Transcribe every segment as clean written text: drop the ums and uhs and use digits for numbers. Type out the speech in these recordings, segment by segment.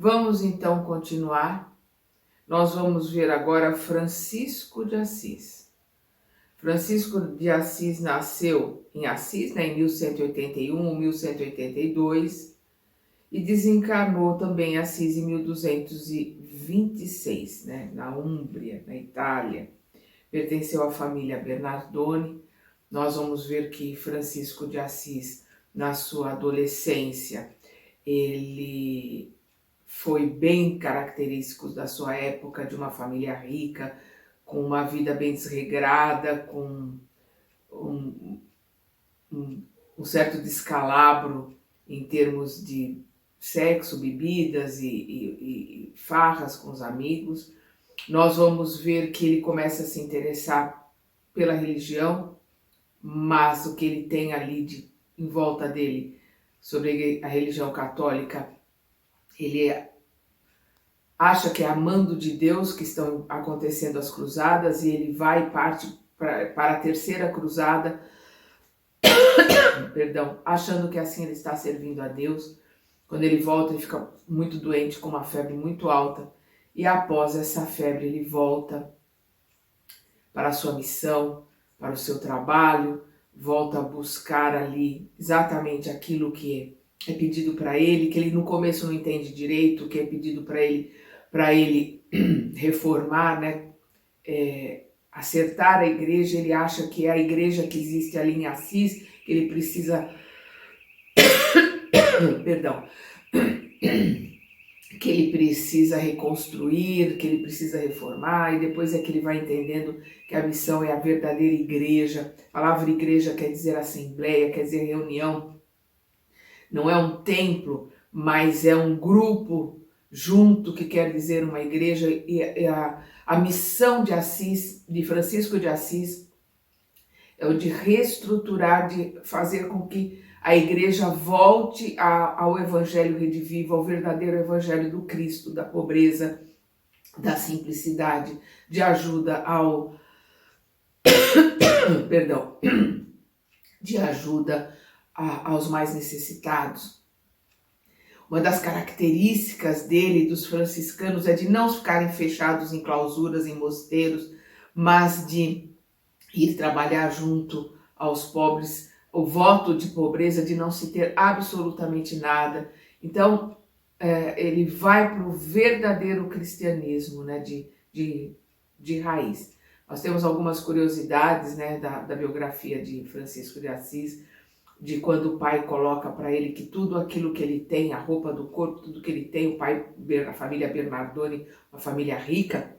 Vamos então continuar. Nós vamos ver agora Francisco de Assis. Francisco de Assis nasceu em Assis, em 1181 ou 1182, e desencarnou também em Assis em 1226, na Úmbria, na Itália. Pertenceu à família Bernardoni. Nós vamos ver que Francisco de Assis, na sua adolescência, ele foi bem característico da sua época, de uma família rica, com uma vida bem desregrada, com um certo descalabro em termos de sexo, bebidas e farras com os amigos. Nós vamos ver que ele começa a se interessar pela religião, mas o que ele tem ali em volta dele sobre a religião católica, ele acha que é amando de Deus que estão acontecendo as cruzadas, e ele vai e parte para a terceira cruzada, achando que assim ele está servindo a Deus. Quando ele volta, ele fica muito doente, com uma febre muito alta, e após essa febre ele volta para a sua missão, para o seu trabalho, volta a buscar ali exatamente aquilo que é pedido para ele, que ele no começo não entende direito, o que é pedido para ele reformar, acertar a igreja. Ele acha que é a igreja que existe ali em Assis, que ele precisa que ele precisa reconstruir, que ele precisa reformar, e depois é que ele vai entendendo que a missão é a verdadeira igreja. A palavra igreja quer dizer assembleia, quer dizer reunião. Não é um templo, mas é um grupo junto que quer dizer uma igreja. E a missão de Assis, de Francisco de Assis, é o de reestruturar, de fazer com que a igreja volte ao evangelho redivivo, ao verdadeiro evangelho do Cristo, da pobreza, da simplicidade, de ajuda de ajuda aos mais necessitados. Uma das características dele, dos franciscanos, é de não ficarem fechados em clausuras, em mosteiros, mas de ir trabalhar junto aos pobres, o voto de pobreza, de não se ter absolutamente nada. Então, ele vai para o verdadeiro cristianismo, de raiz. Nós temos algumas curiosidades, da biografia de Francisco de Assis, de quando o pai coloca para ele que tudo aquilo que ele tem, a roupa do corpo, tudo que ele tem, o pai, a família Bernardoni, uma família rica,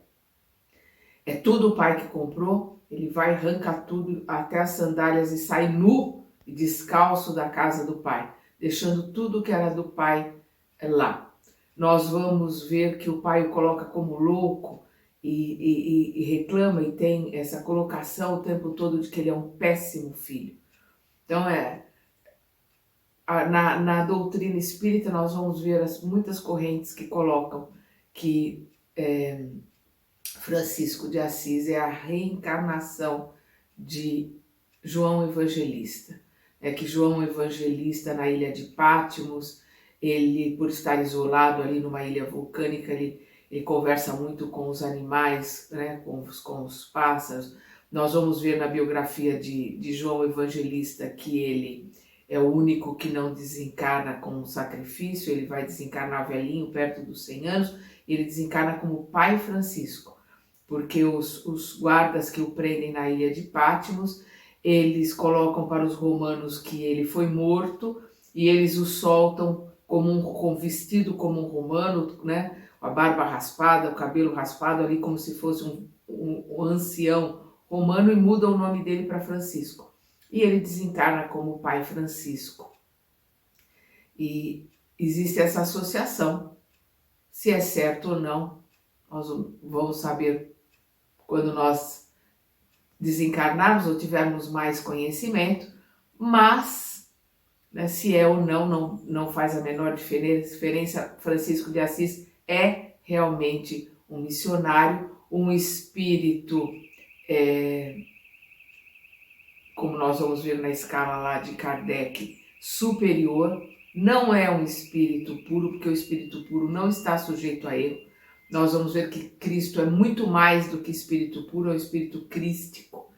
é tudo o pai que comprou. Ele vai arrancar tudo, até as sandálias, e sai nu e descalço da casa do pai, deixando tudo que era do pai lá. Nós vamos ver que o pai o coloca como louco e reclama, e tem essa colocação o tempo todo de que ele é um péssimo filho. Então, na doutrina espírita, nós vamos ver muitas correntes que colocam que Francisco de Assis é a reencarnação de João Evangelista. É que João Evangelista, na ilha de Patmos, ele, por estar isolado ali numa ilha vulcânica, ele conversa muito com os animais, com os pássaros. Nós vamos ver na biografia de João Evangelista que ele é o único que não desencarna com um sacrifício. Ele vai desencarnar velhinho, perto dos 100 anos, e ele desencarna como pai Francisco, porque os guardas que o prendem na ilha de Patmos, eles colocam para os romanos que ele foi morto, e eles o soltam com vestido como um romano, a barba raspada, o cabelo raspado ali, como se fosse um ancião romano, e mudam o nome dele para Francisco. E ele desencarna como pai Francisco. E existe essa associação. Se é certo ou não, nós vamos saber quando nós desencarnarmos ou tivermos mais conhecimento, mas se é ou não faz a menor diferença. Francisco de Assis é realmente um missionário, um espírito, como nós vamos ver na escala lá de Kardec, superior, não é um espírito puro, porque o espírito puro não está sujeito a erro. Nós vamos ver que Cristo é muito mais do que espírito puro, é o espírito crístico.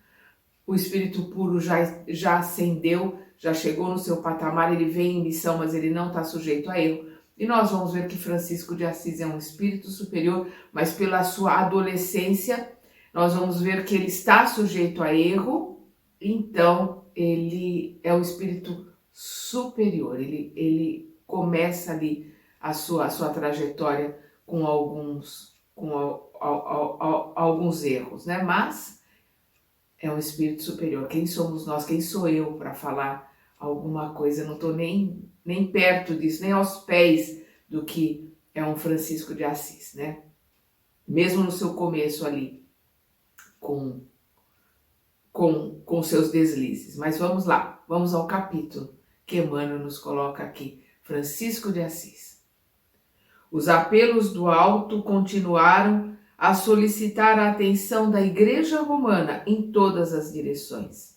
O espírito puro já ascendeu, já chegou no seu patamar, ele vem em missão, mas ele não está sujeito a erro. E nós vamos ver que Francisco de Assis é um espírito superior, mas pela sua adolescência, nós vamos ver que ele está sujeito a erro, então ele é um espírito superior, ele começa ali a sua trajetória com alguns erros, né? Mas é um espírito superior. Quem somos nós? Quem sou eu para falar alguma coisa? Eu não estou nem perto disso, nem aos pés do que é um Francisco de Assis, né? Mesmo no seu começo ali, com seus deslizes. Mas vamos lá, vamos ao capítulo que Emmanuel nos coloca aqui. Francisco de Assis. Os apelos do alto continuaram a solicitar a atenção da Igreja Romana em todas as direções.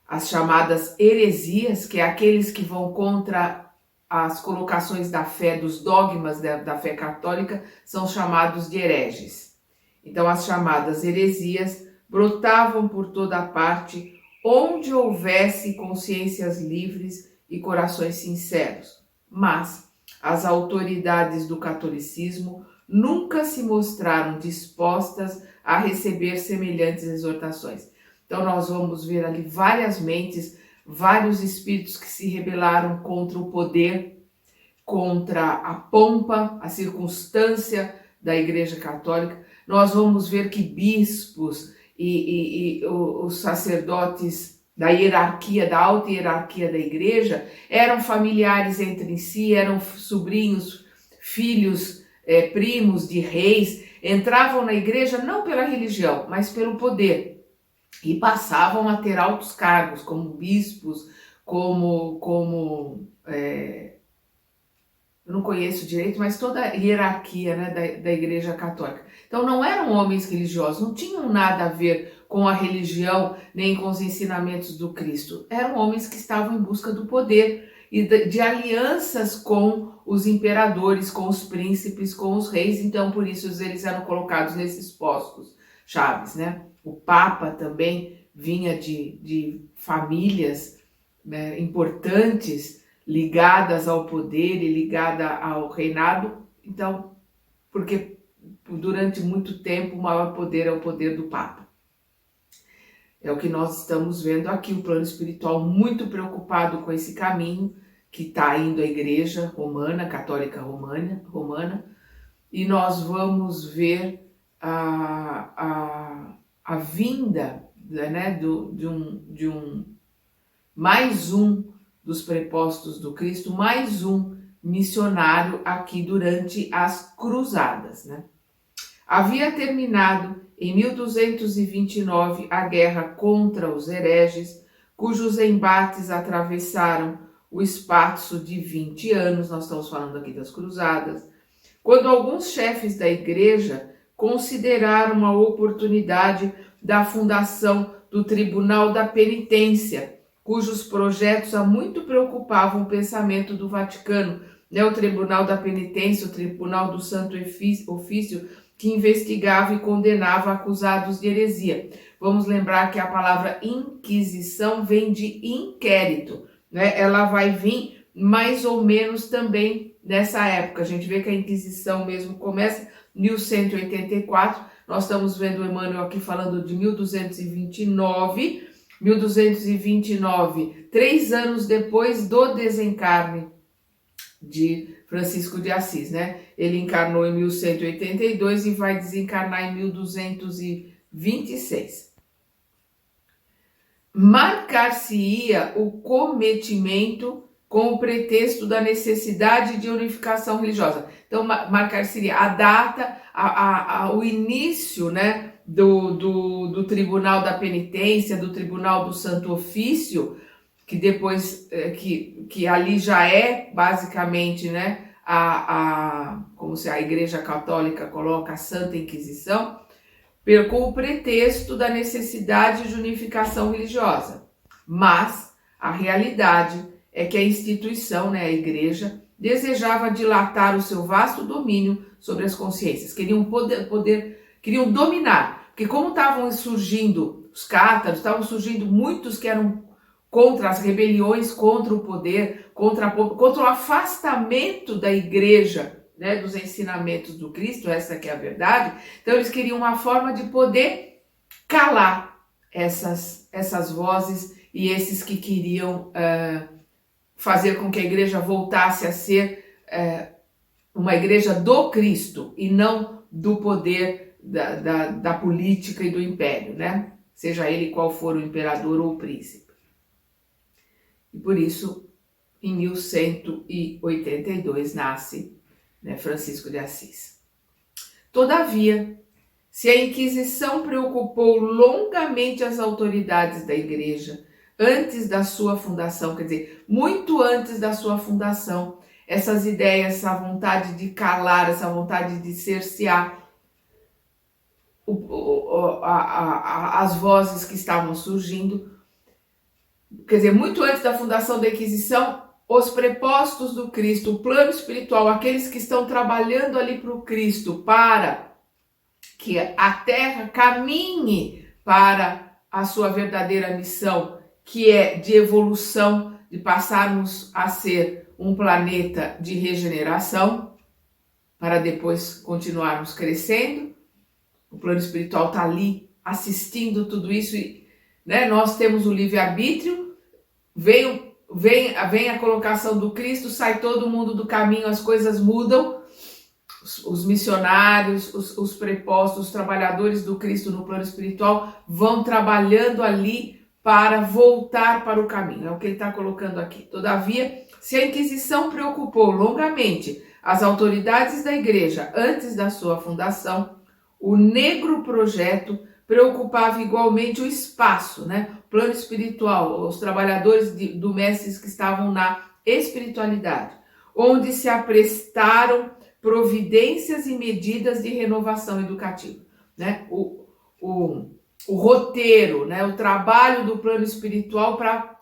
As chamadas heresias, que é aqueles que vão contra as colocações da fé, dos dogmas da fé católica, são chamados de hereges. Então, as chamadas heresias brotavam por toda parte, onde houvesse consciências livres e corações sinceros. Mas as autoridades do catolicismo nunca se mostraram dispostas a receber semelhantes exortações. Então nós vamos ver ali várias mentes, vários espíritos que se rebelaram contra o poder, contra a pompa, a circunstância da Igreja Católica. Nós vamos ver que bispos e os sacerdotes da hierarquia, da alta hierarquia da igreja, eram familiares entre si, eram sobrinhos, filhos, primos de reis, entravam na igreja não pela religião, mas pelo poder, e passavam a ter altos cargos, como bispos, eu não conheço direito, mas toda a hierarquia, né, da Igreja Católica. Então não eram homens religiosos, não tinham nada a ver com a religião, nem com os ensinamentos do Cristo. Eram homens que estavam em busca do poder e de alianças com os imperadores, com os príncipes, com os reis. Então por isso eles eram colocados nesses postos chaves, né? O Papa também vinha de famílias, né, importantes, ligadas ao poder e ligada ao reinado. Então, porque durante muito tempo o maior poder é o poder do Papa. É o que nós estamos vendo aqui, o plano espiritual muito preocupado com esse caminho que está indo a Igreja Romana, Católica Romana, e nós vamos ver a vinda, né, de mais um dos prepostos do Cristo, mais um missionário aqui durante as cruzadas, né? Havia terminado em 1229 a guerra contra os hereges, cujos embates atravessaram o espaço de 20 anos, nós estamos falando aqui das cruzadas, quando alguns chefes da igreja consideraram a oportunidade da fundação do Tribunal da Penitência, cujos projetos há muito preocupavam o pensamento do Vaticano, né? O Tribunal da Penitência, o Tribunal do Santo Ofício, que investigava e condenava acusados de heresia. Vamos lembrar que a palavra Inquisição vem de inquérito, né? Ela vai vir mais ou menos também nessa época. A gente vê que a Inquisição mesmo começa em 1184, nós estamos vendo o Emmanuel aqui falando de 1229, 3 anos depois do desencarne de Francisco de Assis, né? Ele encarnou em 1182 e vai desencarnar em 1226. Marcar-se-ia o cometimento com o pretexto da necessidade de unificação religiosa. Então, marcar-se-ia a data, o início, né, do Tribunal da Penitência, do Tribunal do Santo Ofício, que depois, que ali já é basicamente, né, como se a Igreja Católica coloca a Santa Inquisição, com o pretexto da necessidade de unificação religiosa. Mas a realidade é que a instituição, né, a igreja, desejava dilatar o seu vasto domínio sobre as consciências. Queriam queriam dominar, porque como estavam surgindo os cátaros, estavam surgindo muitos que eram contra as rebeliões, contra o poder, contra o afastamento da igreja, né, dos ensinamentos do Cristo, essa que é a verdade. Então eles queriam uma forma de poder calar essas vozes e esses que queriam fazer com que a igreja voltasse a ser uma igreja do Cristo e não do poder da política e do império, né? Seja ele qual for o imperador ou o príncipe. E por isso, em 1182, nasce, né, Francisco de Assis. Todavia, se a Inquisição preocupou longamente as autoridades da igreja antes da sua fundação, quer dizer, muito antes da sua fundação, essas ideias, essa vontade de calar, essa vontade de cercear as vozes que estavam surgindo, quer dizer, muito antes da fundação da Inquisição, os prepostos do Cristo, o plano espiritual, aqueles que estão trabalhando ali para o Cristo, para que a Terra caminhe para a sua verdadeira missão, que é de evolução, de passarmos a ser um planeta de regeneração, para depois continuarmos crescendo. O plano espiritual está ali assistindo tudo isso, e, né, nós temos o livre-arbítrio, vem a colocação do Cristo, sai todo mundo do caminho, as coisas mudam, os missionários, os prepostos, os trabalhadores do Cristo no plano espiritual vão trabalhando ali para voltar para o caminho, é o que ele está colocando aqui. Todavia, se a Inquisição preocupou longamente as autoridades da igreja antes da sua fundação, o negro projeto preocupava igualmente o espaço, né? O plano espiritual, os trabalhadores do Mestre que estavam na espiritualidade, onde se aprestaram providências e medidas de renovação educativa, né? O roteiro, né? O trabalho do plano espiritual para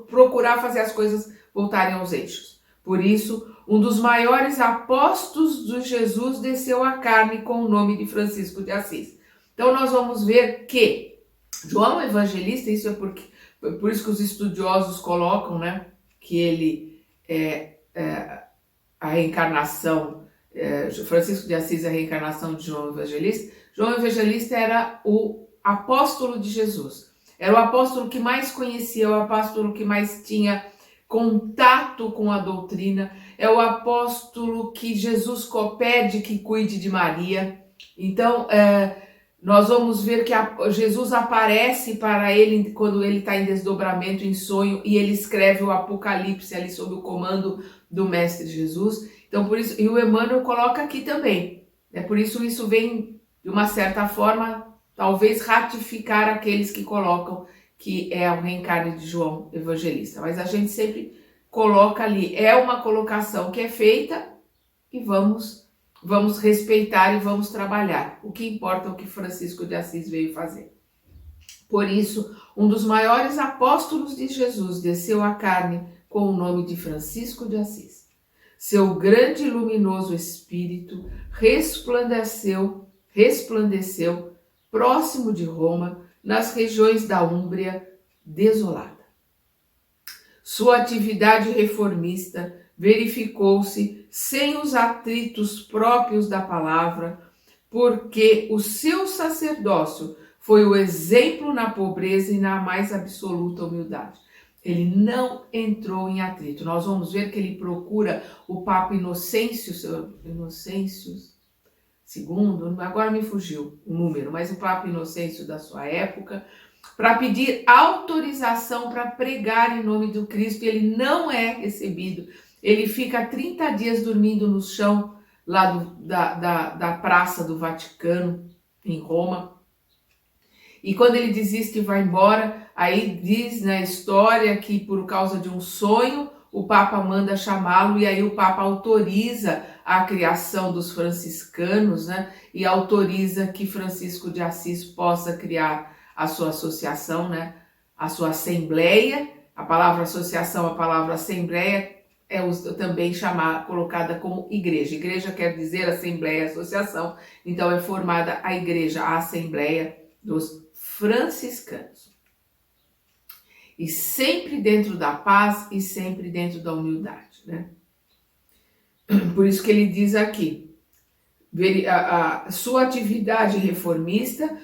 procurar fazer as coisas voltarem aos eixos. Por isso, um dos maiores apóstolos de Jesus desceu à carne com o nome de Francisco de Assis. Então nós vamos ver que João Evangelista, isso é por isso que os estudiosos colocam, né, que ele a reencarnação, Francisco de Assis é a reencarnação de João Evangelista. João Evangelista era o apóstolo de Jesus, era o apóstolo que mais conhecia, o apóstolo que mais tinha contato com a doutrina, é o apóstolo que Jesus pede que cuide de Maria. Então, nós vamos ver que Jesus aparece para ele quando ele está em desdobramento, em sonho, e ele escreve o Apocalipse ali sob o comando do Mestre Jesus. Então, por isso, e o Emmanuel coloca aqui também, por isso vem, de uma certa forma, talvez ratificar aqueles que colocam que é o reencarne de João Evangelista. Mas a gente sempre coloca ali, é uma colocação que é feita e vamos respeitar e vamos trabalhar. O que importa é o que Francisco de Assis veio fazer. Por isso, um dos maiores apóstolos de Jesus desceu à carne com o nome de Francisco de Assis. Seu grande e luminoso espírito resplandeceu próximo de Roma, nas regiões da Úmbria desolada. Sua atividade reformista verificou-se sem os atritos próprios da palavra, porque o seu sacerdócio foi o exemplo na pobreza e na mais absoluta humildade. Ele não entrou em atrito. Nós vamos ver que ele procura o Papa Inocêncio II, agora me fugiu o número, mas o Papa Inocêncio da sua época, para pedir autorização para pregar em nome do Cristo, e ele não é recebido. Ele fica 30 dias dormindo no chão lá da Praça do Vaticano, em Roma. E quando ele desiste e vai embora, aí diz na história que por causa de um sonho, o Papa manda chamá-lo, e aí o Papa autoriza a criação dos franciscanos, né? E autoriza que Francisco de Assis possa criar a sua associação, né? A sua assembleia, A palavra associação, a palavra assembleia é também colocada como igreja. Igreja quer dizer assembleia, associação. Então é formada a igreja, a assembleia dos franciscanos. E sempre dentro da paz e sempre dentro da humildade, né? Por isso que ele diz aqui, a sua atividade reformista,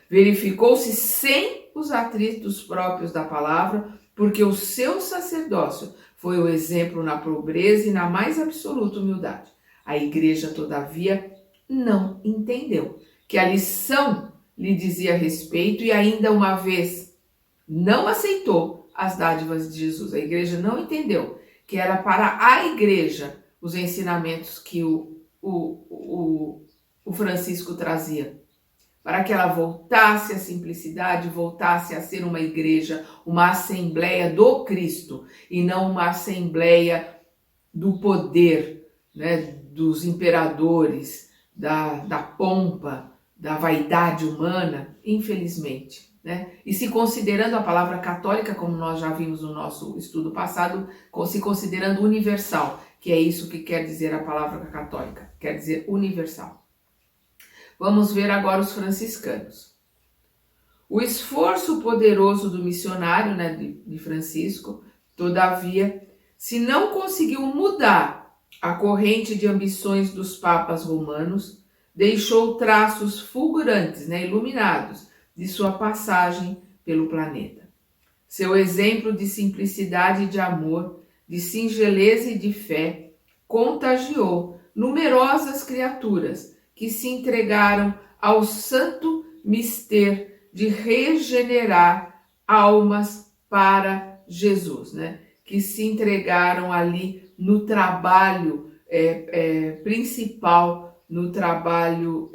verificou-se sem os atritos próprios da palavra, porque o seu sacerdócio foi o exemplo na pobreza e na mais absoluta humildade. A igreja, todavia, não entendeu que a lição lhe dizia respeito e ainda uma vez não aceitou as dádivas de Jesus. A igreja não entendeu que era para a igreja os ensinamentos que o Francisco trazia, para que ela voltasse à simplicidade, voltasse a ser uma igreja, uma assembleia do Cristo, e não uma assembleia do poder, né, dos imperadores, da pompa, da vaidade humana, infelizmente. Né? E se considerando a palavra católica, como nós já vimos no nosso estudo passado, se considerando universal, que é isso que quer dizer a palavra católica, quer dizer universal. Vamos ver agora os franciscanos. O esforço poderoso do missionário, né, de Francisco, todavia, se não conseguiu mudar a corrente de ambições dos papas romanos, deixou traços fulgurantes, né, iluminados, de sua passagem pelo planeta. Seu exemplo de simplicidade e de amor, de singeleza e de fé, contagiou numerosas criaturas que se entregaram ao santo mistério de regenerar almas para Jesus, né? Que se entregaram ali no trabalho principal, no trabalho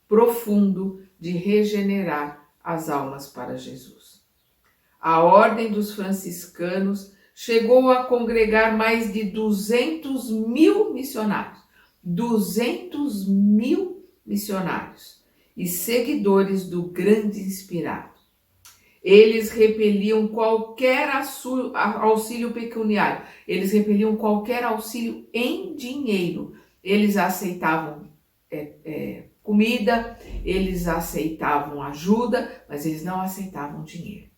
profundo de regenerar as almas para Jesus. A ordem dos franciscanos chegou a congregar mais de 200.000 missionários. 200.000 missionários e seguidores do grande inspirado. Eles repeliam qualquer auxílio pecuniário, eles repeliam qualquer auxílio em dinheiro. Eles aceitavam comida, eles aceitavam ajuda, mas eles não aceitavam dinheiro.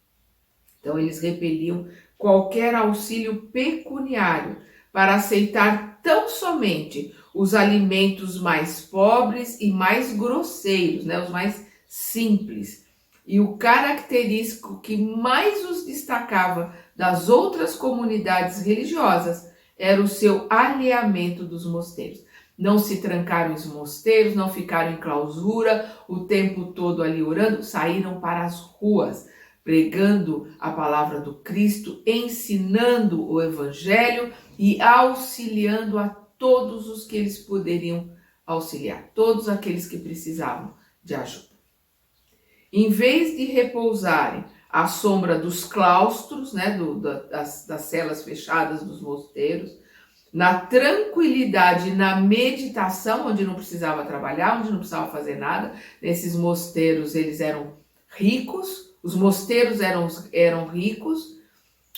Então eles repeliam qualquer auxílio pecuniário para aceitar tão somente os alimentos mais pobres e mais grosseiros, né, os mais simples. E o característico que mais os destacava das outras comunidades religiosas era o seu alheamento dos mosteiros. Não se trancaram os mosteiros, não ficaram em clausura o tempo todo ali orando, saíram para as ruas, pregando a palavra do Cristo, ensinando o Evangelho e auxiliando a todos os que eles poderiam auxiliar, todos aqueles que precisavam de ajuda. Em vez de repousarem à sombra dos claustros, né, das celas fechadas dos mosteiros, na tranquilidade e na meditação, onde não precisava trabalhar, onde não precisava fazer nada, nesses mosteiros eles eram ricos, os mosteiros eram ricos,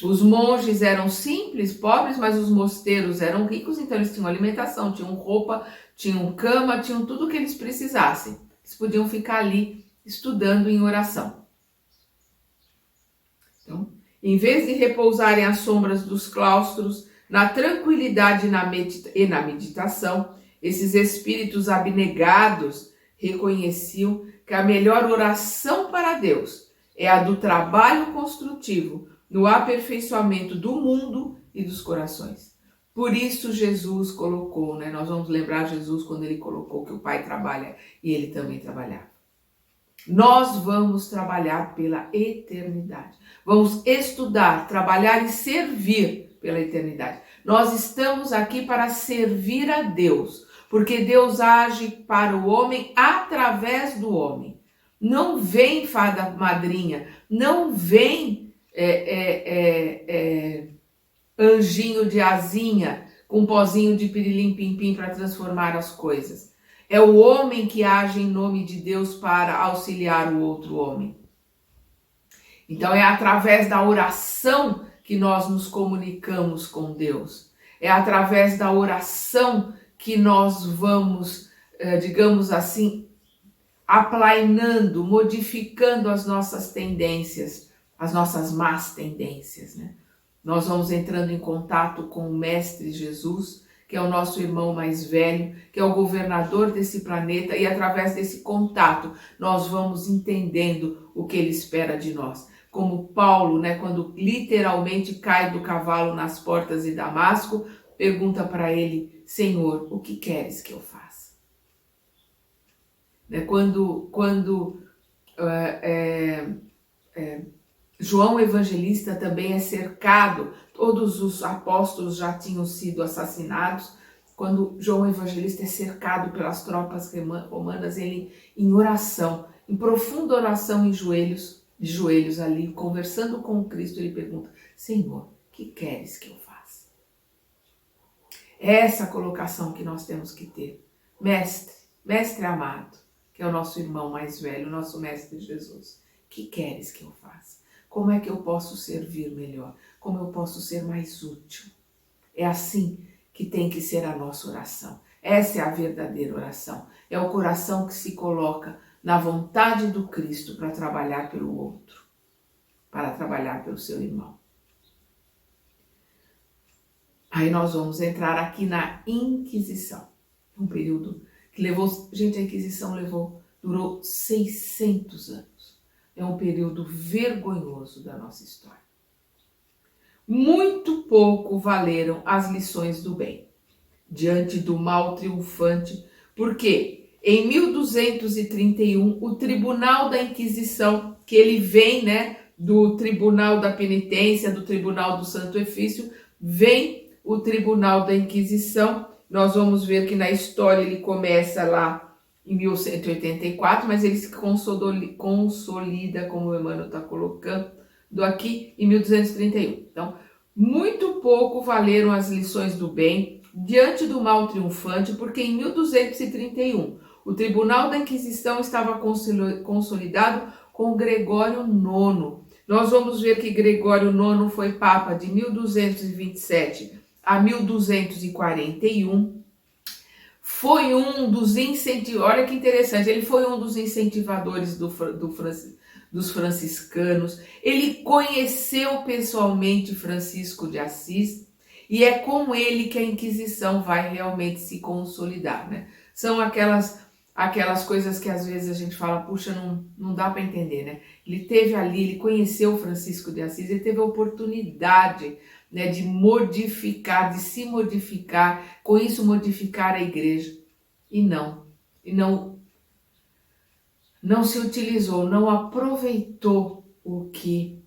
os monges eram simples, pobres, mas os mosteiros eram ricos, então eles tinham alimentação, tinham roupa, tinham cama, tinham tudo o que eles precisassem. Eles podiam ficar ali estudando em oração. Então, em vez de repousarem às sombras dos claustros, na tranquilidade e na meditação, esses espíritos abnegados reconheciam que a melhor oração para Deus é a do trabalho construtivo no aperfeiçoamento do mundo e dos corações. Por isso Jesus colocou, né? Nós vamos lembrar Jesus quando ele colocou que o Pai trabalha e ele também trabalhava. Nós vamos trabalhar pela eternidade. Vamos estudar, trabalhar e servir pela eternidade. Nós estamos aqui para servir a Deus, porque Deus age para o homem através do homem. Não vem fada madrinha, não vem anjinho de asinha com pozinho de pirilim-pim-pim para transformar as coisas. É o homem que age em nome de Deus para auxiliar o outro homem. Então é através da oração que nós nos comunicamos com Deus. É através da oração que nós vamos, digamos assim, aplainando, modificando as nossas tendências, as nossas más tendências, né? Nós vamos entrando em contato com o Mestre Jesus, que é o nosso irmão mais velho, que é o governador desse planeta, e através desse contato nós vamos entendendo o que ele espera de nós. Como Paulo, né, quando literalmente cai do cavalo nas portas de Damasco, pergunta para ele: Senhor, o que queres que eu faça? Né, quando João Evangelista também é cercado, todos os apóstolos já tinham sido assassinados. Quando João Evangelista é cercado pelas tropas romanas, ele em oração, em profunda oração, de joelhos ali, conversando com Cristo, ele pergunta: Senhor, o que queres que eu faça? É essa colocação que nós temos que ter. Mestre amado, que é o nosso irmão mais velho, o nosso Mestre Jesus, o que queres que eu faça? Como é que eu posso servir melhor? Como eu posso ser mais útil? É assim que tem que ser a nossa oração. Essa é a verdadeira oração. É o coração que se coloca na vontade do Cristo para trabalhar pelo outro, para trabalhar pelo seu irmão. Aí nós vamos entrar aqui na Inquisição. Um período que levou... Gente, a Inquisição durou 600 anos. É um período vergonhoso da nossa história. Muito pouco valeram as lições do bem diante do mal triunfante, porque em 1231 o Tribunal da Inquisição, que ele vem, né, do Tribunal da Penitência, do Tribunal do Santo Ofício, vem o Tribunal da Inquisição. Nós vamos ver que na história ele começa lá em 1184, mas ele se consolida, como o Emmanuel está colocando aqui, em 1231. Então, muito pouco valeram as lições do bem diante do mal triunfante, porque em 1231 o Tribunal da Inquisição estava consolidado com Gregório IX. Nós vamos ver que Gregório IX foi Papa de 1227 a 1241. Foi um dos incentivadores, olha que interessante, ele foi um dos incentivadores dos franciscanos. Ele conheceu pessoalmente Francisco de Assis, e é com ele que a Inquisição vai realmente se consolidar, né? São aquelas coisas que às vezes a gente fala, puxa, não dá para entender, né? Ele teve ali, ele conheceu Francisco de Assis, ele teve a oportunidade, né, de se modificar, com isso modificar a igreja. E não se utilizou, não aproveitou o que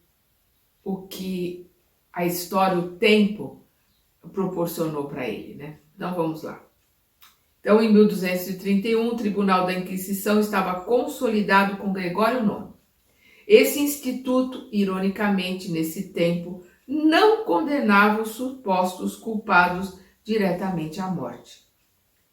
a história, o tempo proporcionou para ele, né? Então vamos lá. Então, em 1231, o Tribunal da Inquisição estava consolidado com Gregório IX. Esse instituto, ironicamente, nesse tempo, não condenava os supostos culpados diretamente à morte.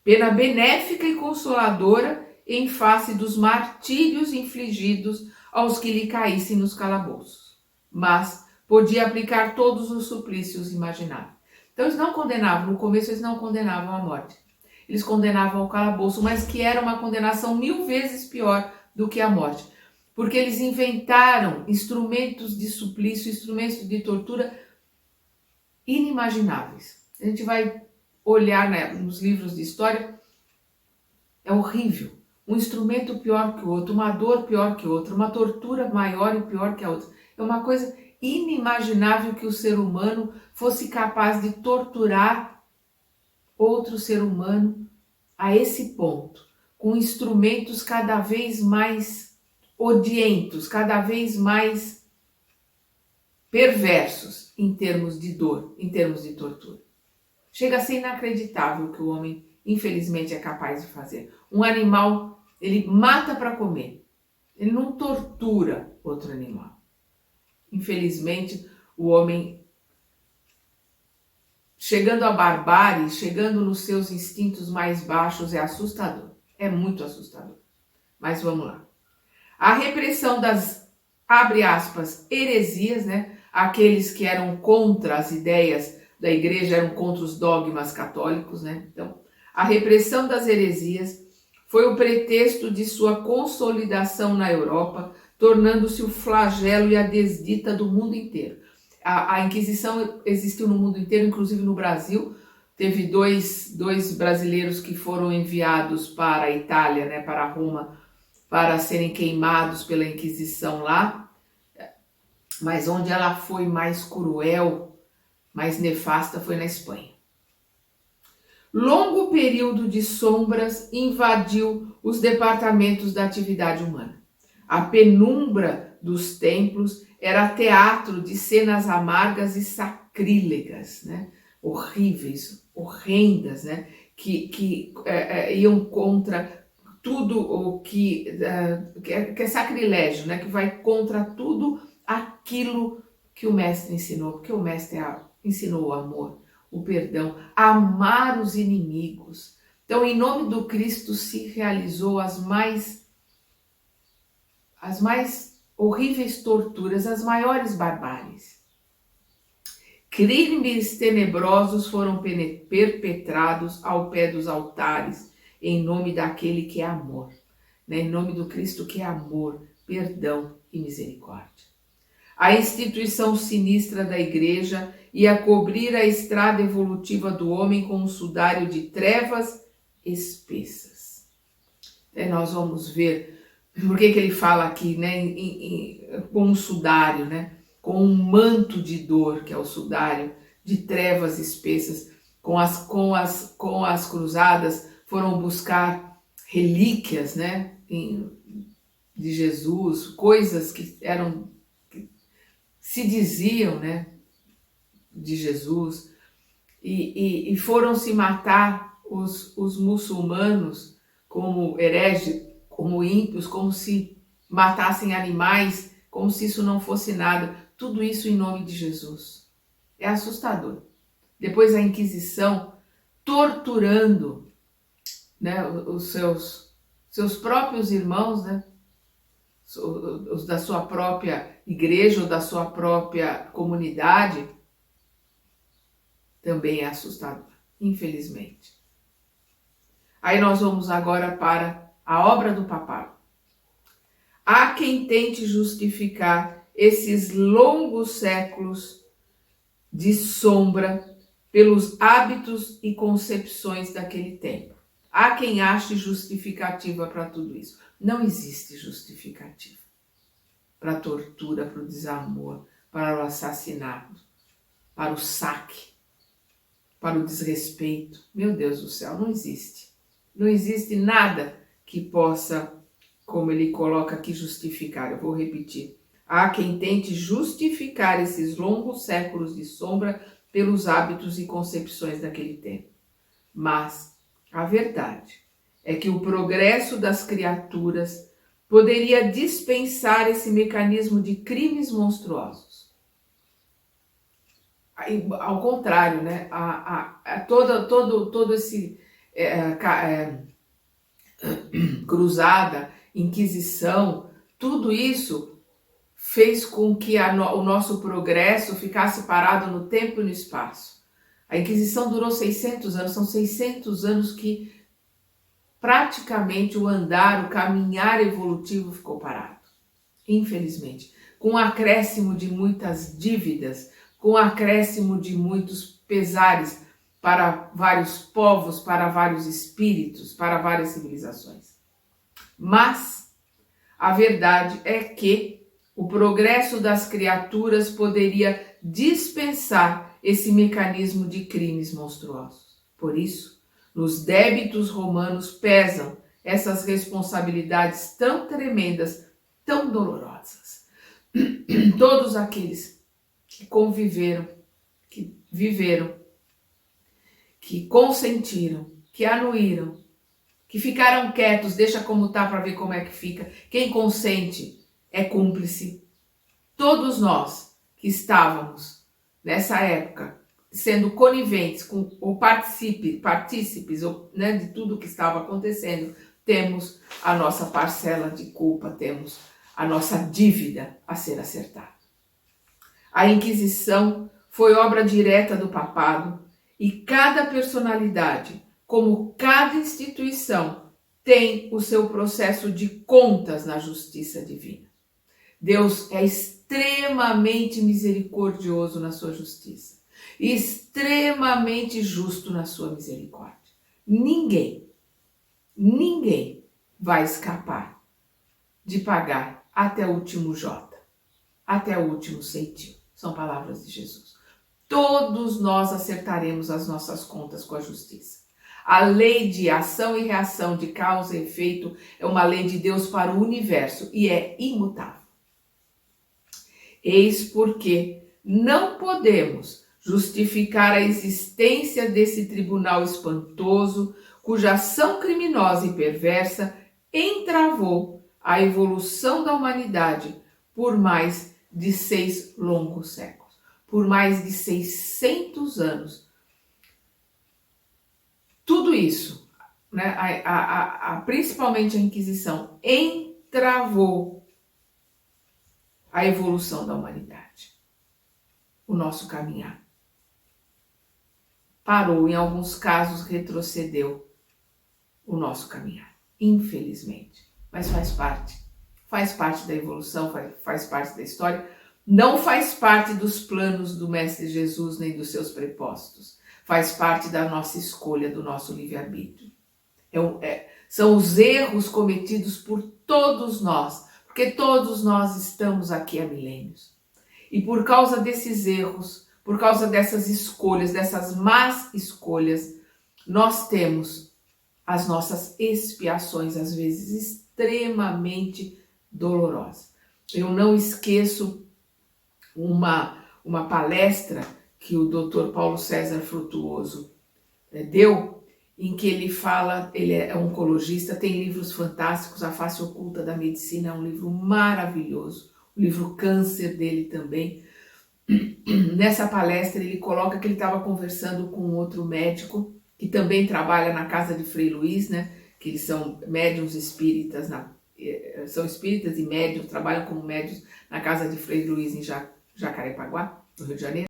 Pena benéfica e consoladora em face dos martírios infligidos aos que lhe caíssem nos calabouços. Mas podia aplicar todos os suplícios imagináveis. Então eles não condenavam, no começo eles não condenavam à morte. Eles condenavam ao calabouço, mas que era uma condenação 1000 vezes pior do que a morte. Porque eles inventaram instrumentos de suplício, instrumentos de tortura inimagináveis. A gente vai olhar, né, nos livros de história, é horrível. Um instrumento pior que o outro, uma dor pior que outra, uma tortura maior e pior que a outra. É uma coisa inimaginável que o ser humano fosse capaz de torturar outro ser humano a esse ponto, com instrumentos cada vez mais odientos, cada vez mais perversos em termos de dor, em termos de tortura. Chega a ser inacreditável o que o homem, infelizmente, é capaz de fazer. Um animal, ele mata para comer, ele não tortura outro animal. Infelizmente, o homem, chegando à barbárie, chegando nos seus instintos mais baixos, é assustador. É muito assustador. Mas vamos lá. A repressão das abre aspas, heresias, né? Aqueles que eram contra as ideias da igreja, eram contra os dogmas católicos, né? Então, a repressão das heresias foi o pretexto de sua consolidação na Europa, tornando-se o flagelo e a desdita do mundo inteiro. A Inquisição existiu no mundo inteiro, inclusive no Brasil. Teve dois brasileiros que foram enviados para a Itália, né, para Roma, para serem queimados pela Inquisição lá, mas onde ela foi mais cruel, mais nefasta, foi na Espanha. Longo período de sombras invadiu os departamentos da atividade humana. A penumbra dos templos era teatro de cenas amargas e sacrílegas, né? Horríveis, horrendas, né? Que iam contra tudo o que é sacrilégio, né? Que vai contra tudo aquilo que o mestre ensinou, porque o mestre ensinou o amor, o perdão, amar os inimigos. Então, em nome do Cristo se realizou as mais horríveis torturas, as maiores barbáries. Crimes tenebrosos foram perpetrados ao pé dos altares, em nome daquele que é amor, né? Em nome do Cristo que é amor, perdão e misericórdia. A instituição sinistra da igreja ia cobrir a estrada evolutiva do homem com um sudário de trevas espessas. Nós vamos ver por que ele fala aqui, né, com um sudário, né, com um manto de dor, que é o sudário, de trevas espessas. Com as cruzadas foram buscar relíquias, né, de Jesus, coisas que se diziam, né, de Jesus, e foram se matar os muçulmanos como hereges, como ímpios, como se matassem animais, como se isso não fosse nada. Tudo isso em nome de Jesus. É assustador. Depois a Inquisição torturando, né, os seus próprios irmãos, né, os da sua própria igreja ou da sua própria comunidade, também é assustador, infelizmente. Aí nós vamos agora para a obra do papado. Há quem tente justificar esses longos séculos de sombra pelos hábitos e concepções daquele tempo. Há quem ache justificativa para tudo isso. Não existe justificativa para a tortura, para o desamor, para o assassinato, para o saque, para o desrespeito. Meu Deus do céu, não existe. Não existe nada que possa, como ele coloca aqui, justificar. Eu vou repetir. Há quem tente justificar esses longos séculos de sombra pelos hábitos e concepções daquele tempo. Mas a verdade é que o progresso das criaturas poderia dispensar esse mecanismo de crimes monstruosos. Ao contrário, né? Todo esse cruzada, Inquisição, tudo isso fez com que o nosso progresso ficasse parado no tempo e no espaço. A Inquisição durou 600 anos, são 600 anos que praticamente o caminhar evolutivo ficou parado, infelizmente, com o acréscimo de muitas dívidas, com o acréscimo de muitos pesares para vários povos, para vários espíritos, para várias civilizações. Mas a verdade é que o progresso das criaturas poderia dispensar esse mecanismo de crimes monstruosos. Por isso, nos débitos romanos pesam essas responsabilidades tão tremendas, tão dolorosas. Todos aqueles que conviveram, que viveram, que consentiram, que anuíram, que ficaram quietos, deixa como tá para ver como é que fica. Quem consente é cúmplice. Todos nós que estávamos nessa época sendo coniventes ou partícipes né, de tudo que estava acontecendo, temos a nossa parcela de culpa, temos a nossa dívida a ser acertada. A Inquisição foi obra direta do papado e cada personalidade, como cada instituição, tem o seu processo de contas na justiça divina. Deus é extremamente misericordioso na sua justiça, extremamente justo na sua misericórdia. Ninguém vai escapar de pagar até o último jota, até o último centavo. São palavras de Jesus. Todos nós acertaremos as nossas contas com a justiça. A lei de ação e reação, de causa e efeito, é uma lei de Deus para o universo e é imutável. Eis porque não podemos justificar a existência desse tribunal espantoso, cuja ação criminosa e perversa entravou a evolução da humanidade por mais de 6 longos séculos, por mais de 600 anos. Tudo isso, né, principalmente a Inquisição, entravou a evolução da humanidade, o nosso caminhar. Parou, em alguns casos retrocedeu o nosso caminhar, infelizmente, mas faz parte da evolução, faz parte da história, não faz parte dos planos do Mestre Jesus nem dos seus propósitos, faz parte da nossa escolha, do nosso livre-arbítrio. São os erros cometidos por todos nós, porque todos nós estamos aqui há milênios. E por causa desses erros, por causa dessas escolhas, dessas más escolhas, nós temos as nossas expiações, às vezes extremamente dolorosas. Eu não esqueço uma palestra que o Dr. Paulo César Frutuoso deu, em que ele fala, ele é oncologista, tem livros fantásticos, A Face Oculta da Medicina é um livro maravilhoso, o livro Câncer dele também. Nessa palestra ele coloca que ele estava conversando com outro médico, que também trabalha na casa de Frei Luiz, né? Que eles são médiuns espíritas, são espíritas e médiuns, trabalham como médiuns na casa de Frei Luiz em Jacarepaguá, no Rio de Janeiro,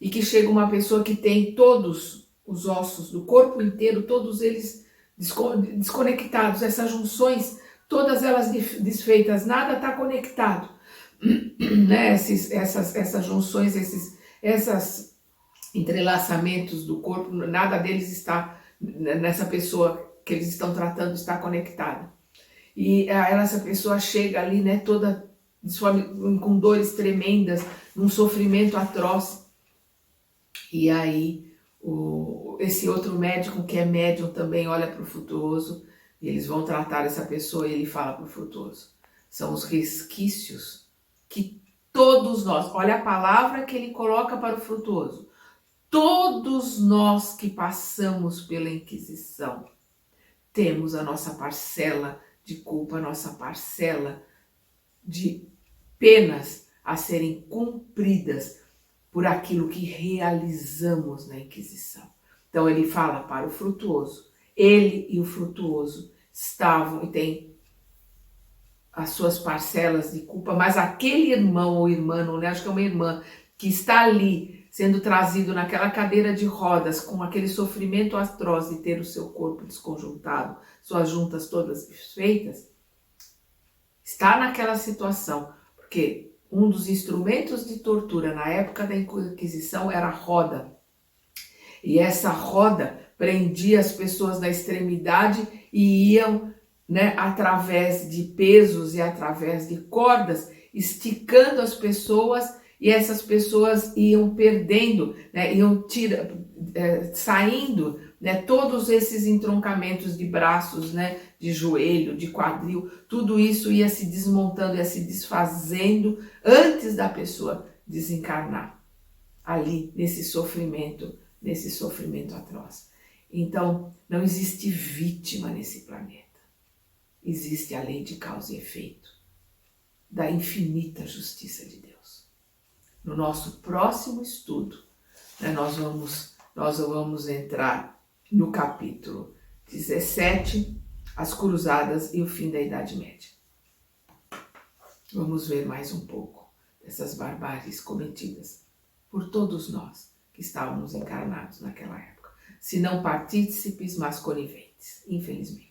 e que chega uma pessoa que tem todos os ossos do corpo inteiro, todos eles desconectados, essas junções, todas elas desfeitas, nada está conectado, né? Essas junções, esses entrelaçamentos do corpo, nada deles está, nessa pessoa que eles estão tratando, está conectada. E essa pessoa chega ali, né, toda com dores tremendas, num sofrimento atroz. E aí esse outro médico, que é médium também, olha para o Frutuoso, e eles vão tratar essa pessoa, e ele fala para o Frutuoso: são os resquícios que todos nós, olha a palavra que ele coloca para o Frutuoso, todos nós que passamos pela Inquisição temos a nossa parcela de culpa, a nossa parcela de penas a serem cumpridas por aquilo que realizamos na Inquisição. Então ele fala para o Frutuoso, ele e o Frutuoso estavam e têm as suas parcelas de culpa, mas aquele irmão ou irmã, não, né? Acho que é uma irmã, que está ali sendo trazido naquela cadeira de rodas com aquele sofrimento atroz de ter o seu corpo desconjuntado, suas juntas todas desfeitas, está naquela situação, porque um dos instrumentos de tortura na época da Inquisição era a roda. E essa roda prendia as pessoas na extremidade e iam, né, através de pesos e através de cordas, esticando as pessoas, e essas pessoas iam perdendo, né, saindo, né, todos esses entroncamentos de braços, né, de joelho, de quadril, tudo isso ia se desmontando, ia se desfazendo antes da pessoa desencarnar, ali nesse sofrimento atroz. Então, não existe vítima nesse planeta. Existe a lei de causa e efeito da infinita justiça de Deus. No nosso próximo estudo, né, nós vamos entrar no capítulo 17, as Cruzadas e o fim da Idade Média. Vamos ver mais um pouco dessas barbáries cometidas por todos nós que estávamos encarnados naquela época. Se não partícipes, mas coniventes, infelizmente.